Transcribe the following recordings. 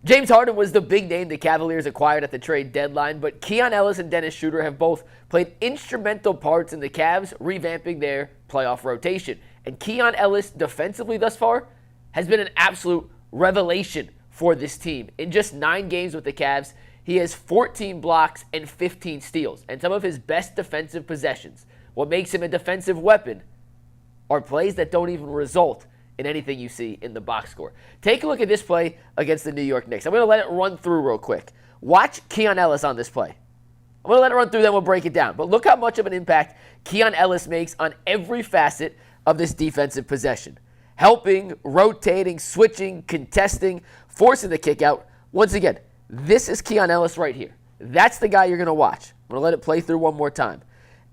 James Harden was the big name the Cavaliers acquired at the trade deadline, but Keon Ellis and Dennis Schroeder have both played instrumental parts in the Cavs revamping their playoff rotation. And Keon Ellis, defensively thus far, has been an absolute revelation for this team. In just 9 games with the Cavs, he has 14 blocks and 15 steals. And some of his best defensive possessions, what makes him a defensive weapon, are plays that don't even result in anything you see in the box score. Take a look at this play against the New York Knicks. I'm going to let it run through real quick. Watch Keon Ellis on this play. I'm going to let it run through, then we'll break it down. But look how much of an impact Keon Ellis makes on every facet of this defensive possession. Helping, rotating, switching, contesting, forcing the kick out. Once again, this is Keon Ellis right here. That's the guy you're going to watch. I'm going to let it play through one more time.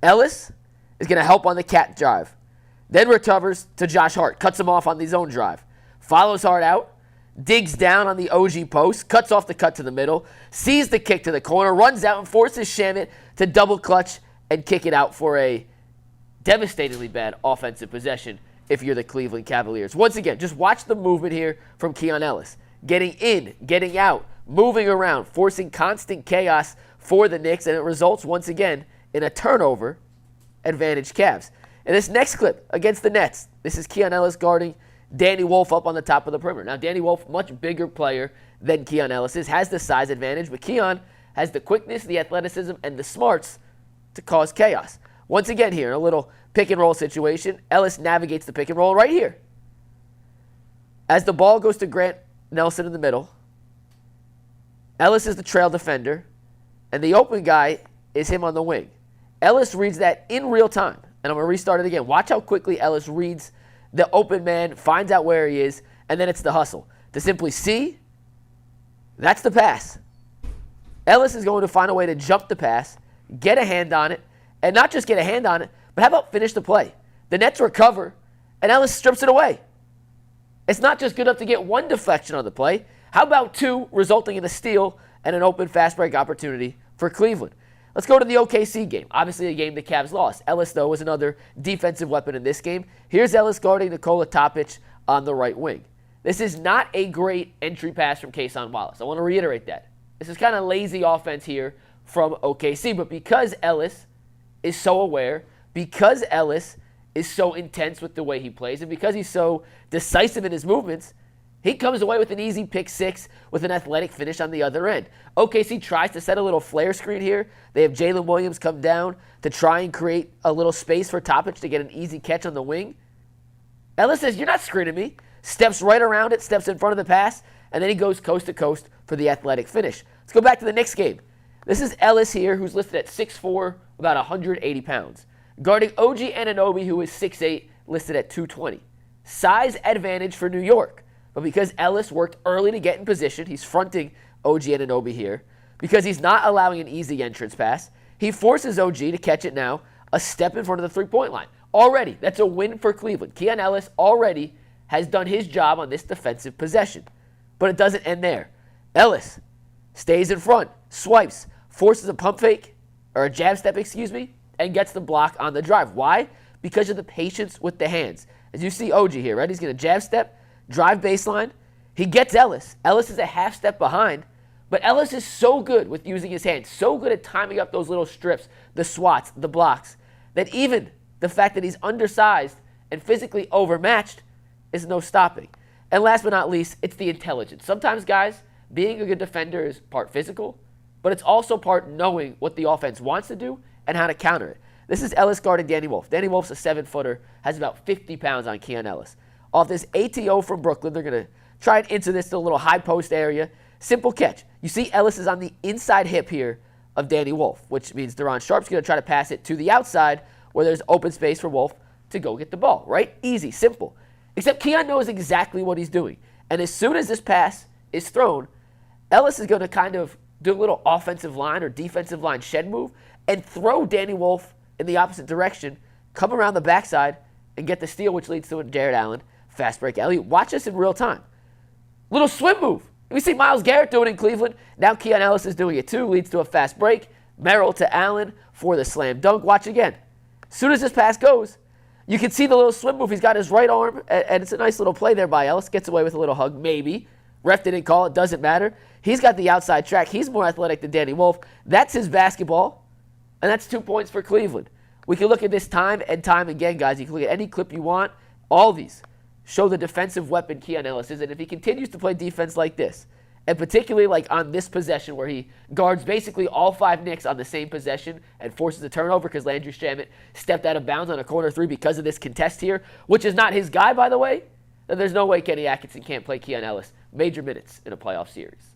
Ellis is going to help on the cat drive. Then recovers to Josh Hart, cuts him off on the zone drive. Follows Hart out, digs down on the OG post, cuts off the cut to the middle, sees the kick to the corner, runs out and forces Shamet to double clutch and kick it out for a devastatingly bad offensive possession if you're the Cleveland Cavaliers. Once again, just watch the movement here from Keon Ellis. Getting in, getting out, moving around, forcing constant chaos for the Knicks, and it results once again in a turnover advantage Cavs. And this next clip against the Nets, this is Keon Ellis guarding Danny Wolf up on the top of the perimeter. Now, Danny Wolf, much bigger player than Keon Ellis is, has the size advantage, but Keon has the quickness, the athleticism, and the smarts to cause chaos. Once again here, in a little pick and roll situation, Ellis navigates the pick and roll right here. As the ball goes to Grant Nelson in the middle, Ellis is the trail defender, and the open guy is him on the wing. Ellis reads that in real time. And I'm going to restart it again. Watch how quickly Ellis reads the open man, finds out where he is, and then it's the hustle. To simply see, that's the pass. Ellis is going to find a way to jump the pass, get a hand on it, and not just get a hand on it, but how about finish the play? The Nets recover, and Ellis strips it away. It's not just good enough to get one deflection on the play. How about 2, resulting in a steal and an open fast break opportunity for Cleveland? Let's go to the OKC game. Obviously a game the Cavs lost. Ellis, though, was another defensive weapon in this game. Here's Ellis guarding Nikola Topic on the right wing. This is not a great entry pass from Cason Wallace. I want to reiterate that. This is kind of lazy offense here from OKC, but because Ellis is so aware, because Ellis is so intense with the way he plays, and because he's so decisive in his movements, he comes away with an easy pick 6 with an athletic finish on the other end. OKC tries to set a little flare screen here. They have Jalen Williams come down to try and create a little space for Topic to get an easy catch on the wing. Ellis says, "You're not screening me." Steps right around it, steps in front of the pass, and then he goes coast to coast for the athletic finish. Let's go back to the Knicks game. This is Ellis here, who's listed at 6'4", about 180 pounds. Guarding OG Anunoby, who is 6'8", listed at 220. Size advantage for New York. But because Ellis worked early to get in position, he's fronting OG Anunoby here. Because he's not allowing an easy entrance pass, he forces OG to catch it now, a step in front of the three-point line. Already, that's a win for Cleveland. Keon Ellis already has done his job on this defensive possession. But it doesn't end there. Ellis stays in front, swipes, forces a pump fake, or a jab step, and gets the block on the drive. Why? Because of the patience with the hands. As you see OG here, right? He's going to jab step, drive baseline. He gets Ellis. Ellis is a half step behind, but Ellis is so good with using his hands, so good at timing up those little strips, the swats, the blocks, that even the fact that he's undersized and physically overmatched is no stopping. And last but not least, it's the intelligence. Sometimes, guys, being a good defender is part physical, but it's also part knowing what the offense wants to do and how to counter it. This is Ellis guarding Danny Wolf. Danny Wolf's a 7-footer, has about 50 pounds on Keon Ellis. Off this ATO from Brooklyn, they're going to try and into this little high post area. Simple catch. You see Ellis is on the inside hip here of Danny Wolf, which means Deron Sharp's going to try to pass it to the outside where there's open space for Wolf to go get the ball, right? Easy, simple. Except Keon knows exactly what he's doing. And as soon as this pass is thrown, Ellis is going to kind of do a little offensive line or defensive line shed move and throw Danny Wolf in the opposite direction, come around the backside, and get the steal, which leads to a Jared Allen fast break alley. Watch this in real time. Little swim move. We see Myles Garrett do it in Cleveland. Now Keon Ellis is doing it too. Leads to a fast break. Merrill to Allen for the slam dunk. Watch again. As soon as this pass goes, you can see the little swim move. He's got his right arm, and it's a nice little play there by Ellis. Gets away with a little hug, maybe. Ref didn't call it. Doesn't matter. He's got the outside track. He's more athletic than Danny Wolf. That's his basketball, and that's 2 points for Cleveland. We can look at this time and time again, guys. You can look at any clip you want. All these show the defensive weapon Keon Ellis is, and if he continues to play defense like this, and particularly like on this possession where he guards basically all 5 Knicks on the same possession and forces a turnover because Landry Shamet stepped out of bounds on a corner 3 because of this contest here, which is not his guy, by the way, then there's no way Kenny Atkinson can't play Keon Ellis major minutes in a playoff series.